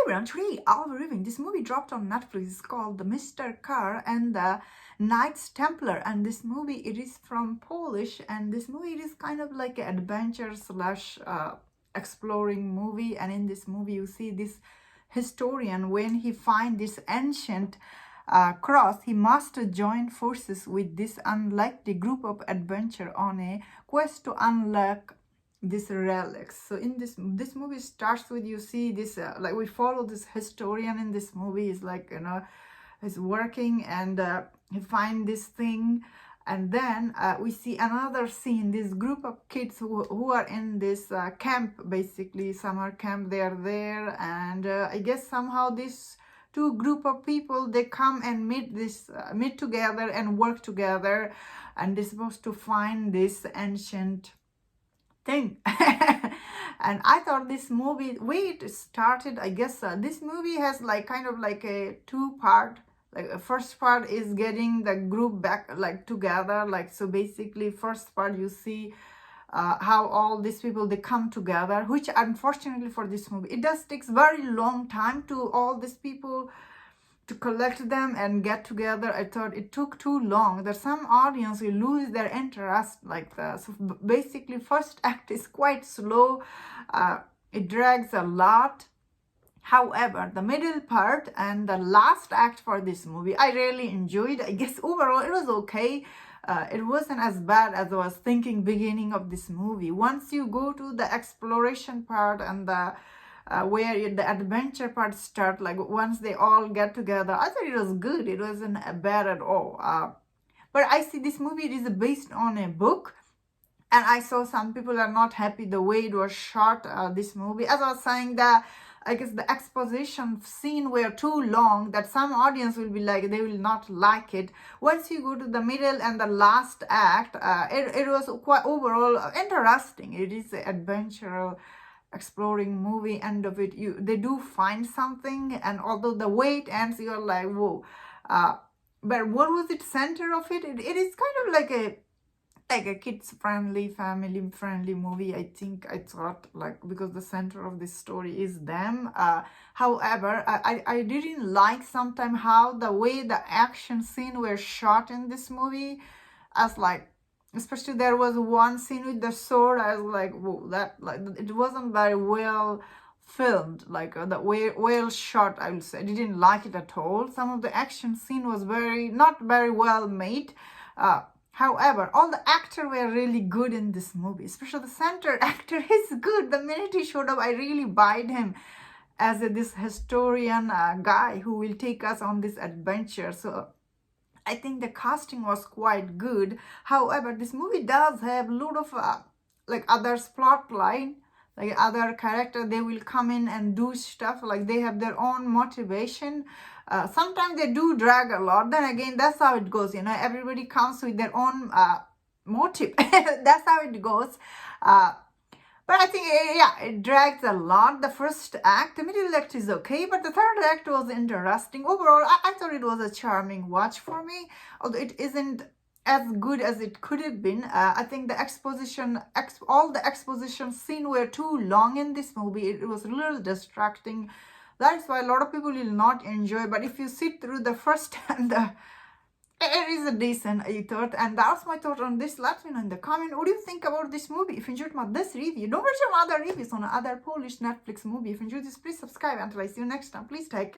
everyone, today I'll be reviewing this movie dropped on Netflix. It's called The Mr. Carr and the Knights Templar, and this movie, it is from Polish, and this movie, it is kind of like an adventure slash exploring movie. And in this movie you see this historian, when he find this ancient cross, he must join forces with this unlikely group of adventure on a quest to unlock this relics. So in this movie starts with, you see this like we follow this historian in this movie. Is like, is working, and he find this thing, and then we see another scene, this group of kids who are in this camp, basically summer camp. They are there, and I guess somehow this two group of people, they come and meet together and work together, and they're supposed to find this ancient thing. And I thought this movie, way it started, I guess this movie has like kind of like a two-part. Like the first part is getting the group back like together, like, so basically first part you see how all these people, they come together, which unfortunately for this movie, it does takes very long time to all these people to collect them and get together. I thought it took too long. There's some audience will lose their interest like that. So basically first act is quite slow. It drags a lot. However, the middle part and the last act for this movie, I really enjoyed. I guess overall it was okay. It wasn't as bad as I was thinking beginning of this movie. Once you go to the exploration part and the where the adventure part start, like once they all get together, I thought it was good. It wasn't bad at all. But I see this movie, it is based on a book, and I saw some people are not happy the way it was shot, this movie. As I was saying, I guess the exposition scene were too long, that some audience will be like, they will not like it. Once you go to the middle and the last act, it was quite overall interesting. It is an adventure exploring movie. End of it, they do find something, and although the way it ends, you're like, whoa. But what was it center of it? It is kind of like a kids friendly, family friendly movie. I thought, like, because the center of this story is them. However, I didn't like sometimes how the way the action scene were shot in this movie, as like, especially there was one scene with the sword. I was like, whoa, that, like, it wasn't very well filmed, like the well shot, I would say. I didn't like it at all. Some of the action scene was not very well made. However, all the actors were really good in this movie, especially the center actor. He's good. The minute he showed up, I really buyed him as this historian guy who will take us on this adventure. So I think the casting was quite good. However, this movie does have a lot of like others plot line, like other character, they will come in and do stuff, like they have their own motivation. Sometimes they do drag a lot. Then again, that's how it goes. Everybody comes with their own motive. That's how it goes. But I think, yeah, it drags a lot. The first act, the middle act is okay, but the third act was interesting. Overall, I thought it was a charming watch for me, although it isn't as good as it could have been. I think the all the exposition scene were too long in this movie. It was a little distracting. That's why a lot of people will not enjoy. But if you sit through the first and it is a decent, I thought. And that's my thought on this. Let me know in the comment, what do you think about this movie? If you enjoyed this review, don't forget some other reviews on other Polish Netflix movie. If you enjoyed this, please subscribe. Until I see you next time, please take care.